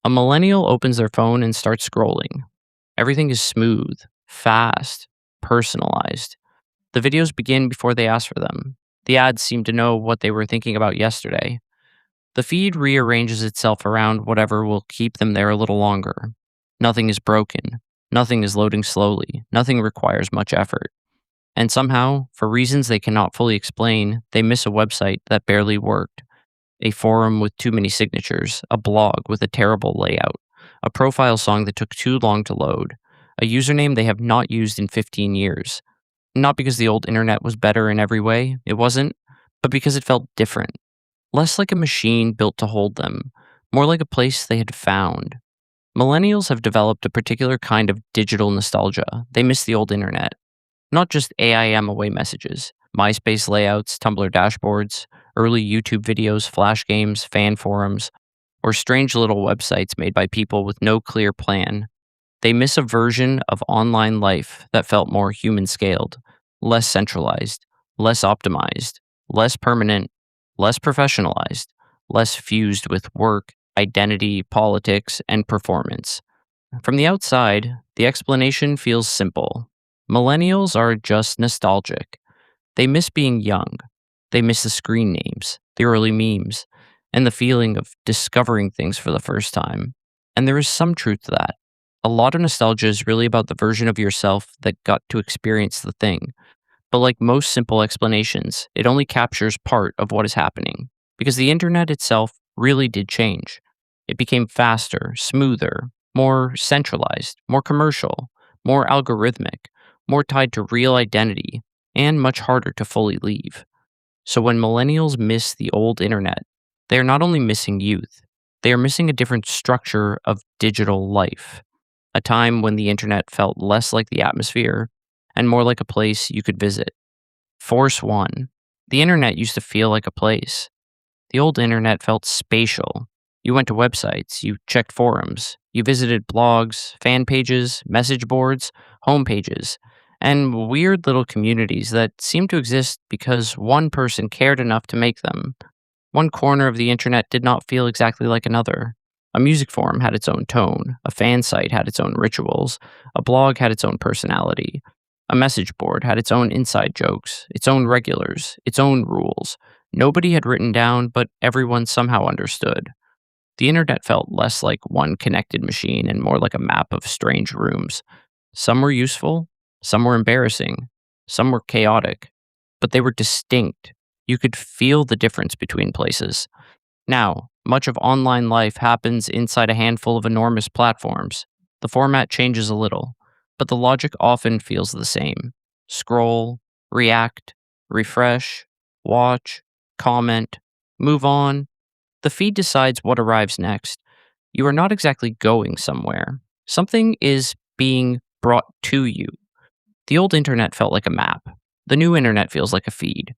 A millennial opens their phone and starts scrolling. Everything is smooth, fast, personalized. The videos begin before they ask for them. The ads seem to know what they were thinking about yesterday. The feed rearranges itself around whatever will keep them there a little longer. Nothing is broken. Nothing is loading slowly. Nothing requires much effort. And somehow, for reasons they cannot fully explain, they miss a website that barely worked, a forum with too many signatures, a blog with a terrible layout, a profile song that took too long to load, a username they have not used in 15 years. Not because the old internet was better in every way, it wasn't, but because it felt different. Less like a machine built to hold them, more like a place they had found. Millennials have developed a particular kind of digital nostalgia. They miss the old internet. Not just AIM away messages, MySpace layouts, Tumblr dashboards, early YouTube videos, flash games, fan forums, or strange little websites made by people with no clear plan. They miss a version of online life that felt more human scaled, less centralized, less optimized, less permanent, less professionalized, less fused with work, identity, politics, and performance. From the outside, the explanation feels simple. Millennials are just nostalgic. They miss being young. They miss the screen names, the early memes, and the feeling of discovering things for the first time. And there is some truth to that. A lot of nostalgia is really about the version of yourself that got to experience the thing. But like most simple explanations, it only captures part of what is happening. Because the internet itself really did change. It became faster, smoother, more centralized, more commercial, more algorithmic, more tied to real identity, and much harder to fully leave. So when millennials miss the old internet, they are not only missing youth, they are missing a different structure of digital life, a time when the internet felt less like the atmosphere and more like a place you could visit. Force 1. The internet used to feel like a place. The old internet felt spatial. You went to websites, you checked forums, you visited blogs, fan pages, message boards, homepages, and weird little communities that seemed to exist because one person cared enough to make them. One corner of the internet did not feel exactly like another. A music forum had its own tone, a fan site had its own rituals, a blog had its own personality, a message board had its own inside jokes, its own regulars, its own rules. Nobody had written down, but everyone somehow understood. The internet felt less like one connected machine and more like a map of strange rooms. Some were useful, some were embarrassing, some were chaotic, but they were distinct. You could feel the difference between places. Now, much of online life happens inside a handful of enormous platforms. The format changes a little, but the logic often feels the same. Scroll, react, refresh, watch, comment, move on. The feed decides what arrives next. You are not exactly going somewhere. Something is being brought to you. The old internet felt like a map. The new internet feels like a feed.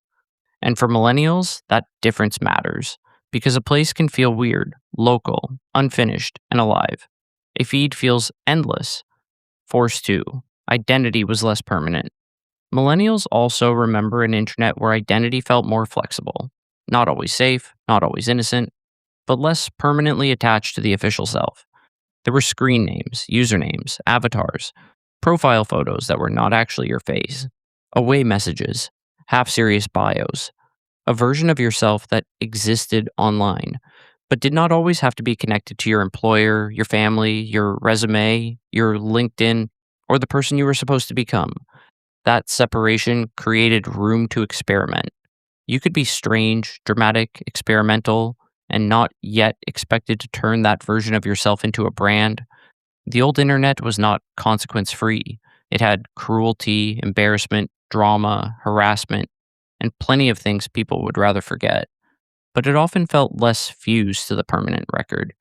And for millennials, that difference matters because a place can feel weird, local, unfinished, and alive. A feed feels endless. Force 2. Identity was less permanent. Millennials also remember an internet where identity felt more flexible. Not always safe, not always innocent, but less permanently attached to the official self. There were screen names, usernames, avatars, profile photos that were not actually your face, away messages, half serious bios, a version of yourself that existed online, but did not always have to be connected to your employer, your family, your resume, your LinkedIn, or the person you were supposed to become. That separation created room to experiment. You could be strange, dramatic, experimental, and not yet expected to turn that version of yourself into a brand. The old internet was not consequence free. It had cruelty, embarrassment, drama, harassment, and plenty of things people would rather forget. But it often felt less fused to the permanent record.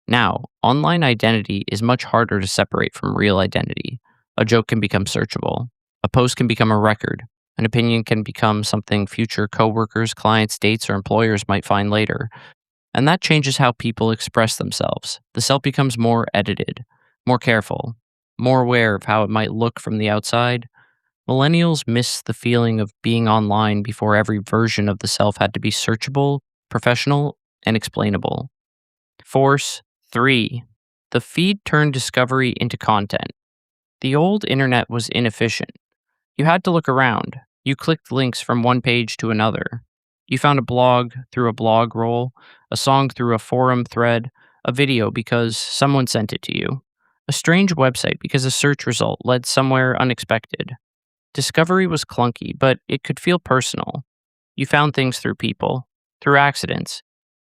Now, online identity is much harder to separate from real identity. A joke can become searchable. A post can become a record. An opinion can become something future coworkers, clients, dates, or employers might find later. And that changes how people express themselves. The self becomes more edited, more careful, more aware of how it might look from the outside. Millennials miss the feeling of being online before every version of the self had to be searchable, professional, and explainable. Force 3. The feed turned discovery into content. The old internet was inefficient. You had to look around. You clicked links from one page to another. You found a blog through a blog roll, a song through a forum thread, a video because someone sent it to you, a strange website because a search result led somewhere unexpected. Discovery was clunky, but it could feel personal. You found things through people, through accidents,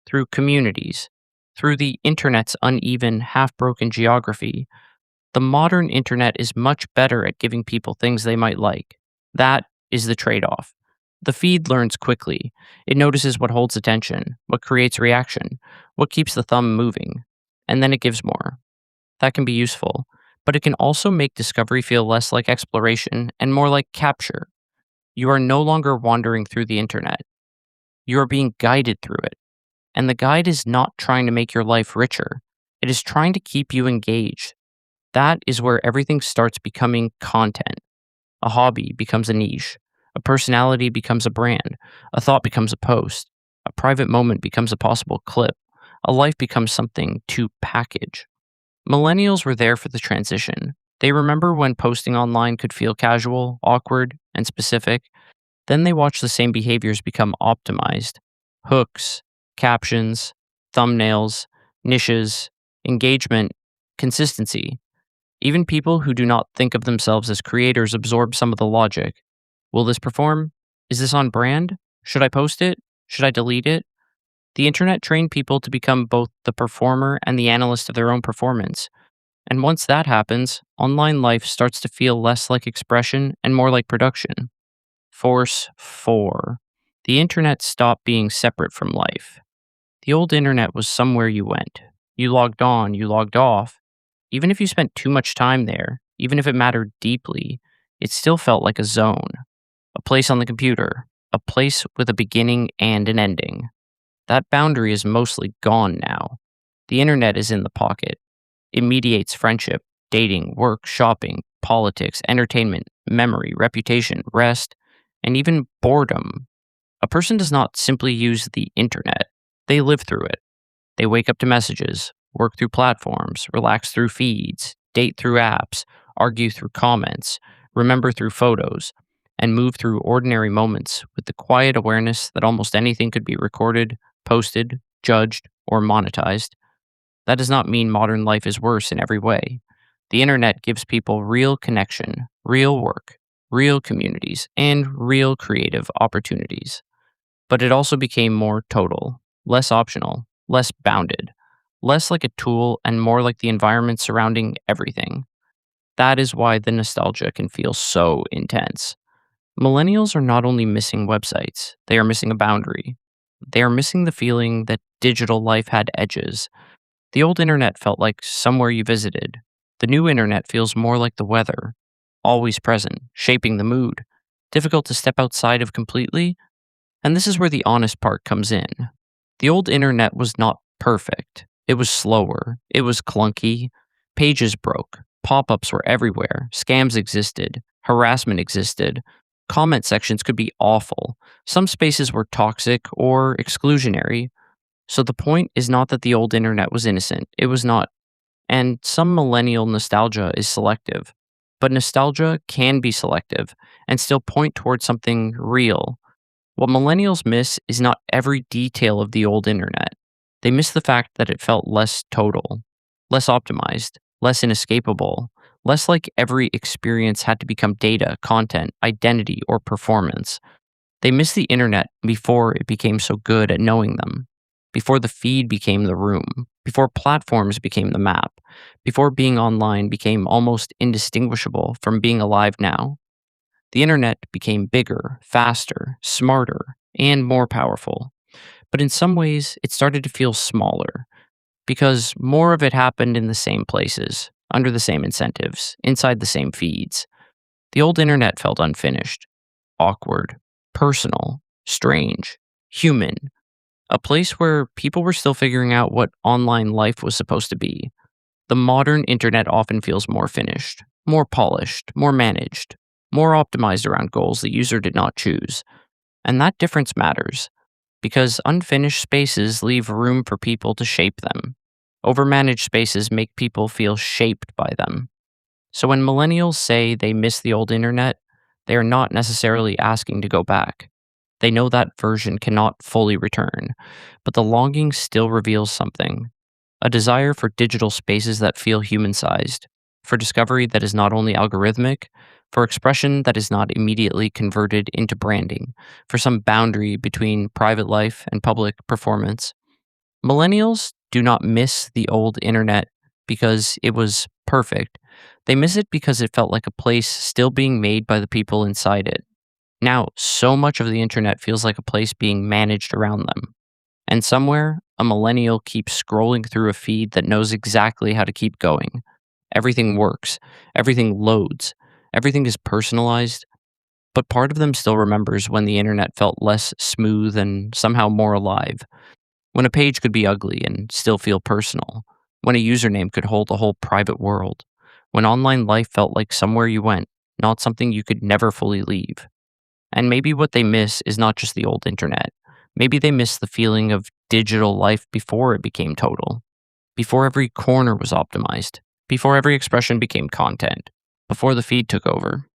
through communities, through the internet's uneven, half broken geography. The modern internet is much better at giving people things they might like. That is the trade off. The feed learns quickly. It notices what holds attention, what creates reaction, what keeps the thumb moving, and then it gives more. That can be useful, but it can also make discovery feel less like exploration and more like capture. You are no longer wandering through the internet. You are being guided through it. And the guide is not trying to make your life richer, it is trying to keep you engaged. That is where everything starts becoming content. A hobby becomes a niche. A personality becomes a brand. A thought becomes a post. A private moment becomes a possible clip. A life becomes something to package. Millennials were there for the transition. They remember when posting online could feel casual, awkward, and specific. Then they watched the same behaviors become optimized: hooks, captions, thumbnails, niches, engagement, consistency. Even people who do not think of themselves as creators absorb some of the logic. Will this perform? Is this on brand? Should I post it? Should I delete it? The internet trained people to become both the performer and the analyst of their own performance. And once that happens, online life starts to feel less like expression and more like production. Force 4. The internet stopped being separate from life. The old internet was somewhere you went. You logged on, you logged off. Even if you spent too much time there, even if it mattered deeply, it still felt like a zone, a place on the computer, a place with a beginning and an ending. That boundary is mostly gone now. The internet is in the pocket. It mediates friendship, dating, work, shopping, politics, entertainment, memory, reputation, rest, and even boredom. A person does not simply use the internet, they live through it. They wake up to messages, work through platforms, relax through feeds, date through apps, argue through comments, remember through photos, and move through ordinary moments with the quiet awareness that almost anything could be recorded, posted, judged, or monetized. That does not mean modern life is worse in every way. The internet gives people real connection, real work, real communities, and real creative opportunities. But it also became more total, less optional, less bounded, less like a tool and more like the environment surrounding everything. That is why the nostalgia can feel so intense. Millennials are not only missing websites, they are missing a boundary. They are missing the feeling that digital life had edges. The old internet felt like somewhere you visited. The new internet feels more like the weather, always present, shaping the mood, difficult to step outside of completely. And this is where the honest part comes in. The old internet was not perfect. It was slower. It was clunky. Pages broke. Pop ups were everywhere. Scams existed. Harassment existed. Comment sections could be awful. Some spaces were toxic or exclusionary. So the point is not that the old internet was innocent. It was not. And some millennial nostalgia is selective. But nostalgia can be selective and still point towards something real. What millennials miss is not every detail of the old internet. They miss the fact that it felt less total, less optimized, less inescapable, less like every experience had to become data, content, identity, or performance. They miss the internet before it became so good at knowing them, before the feed became the room, before platforms became the map, before being online became almost indistinguishable from being alive now. The internet became bigger, faster, smarter, and more powerful. But in some ways, it started to feel smaller because more of it happened in the same places, under the same incentives, inside the same feeds. The old internet felt unfinished, awkward, personal, strange, human, a place where people were still figuring out what online life was supposed to be. The modern internet often feels more finished, more polished, more managed, more optimized around goals the user did not choose. And that difference matters, because unfinished spaces leave room for people to shape them. Overmanaged spaces make people feel shaped by them. So when millennials say they miss the old internet, they are not necessarily asking to go back. They know that version cannot fully return, but the longing still reveals something, a desire for digital spaces that feel human sized, for discovery that is not only algorithmic, for expression that is not immediately converted into branding, for some boundary between private life and public performance. Millennials do not miss the old internet because it was perfect. They miss it because it felt like a place still being made by the people inside it. Now, so much of the internet feels like a place being managed around them. And somewhere, a millennial keeps scrolling through a feed that knows exactly how to keep going. Everything works, everything loads, everything is personalized, but part of them still remembers when the internet felt less smooth and somehow more alive. When a page could be ugly and still feel personal. When a username could hold a whole private world. When online life felt like somewhere you went, not something you could never fully leave. And maybe what they miss is not just the old internet. Maybe they miss the feeling of digital life before it became total. Before every corner was optimized. Before every expression became content. Before the feed took over.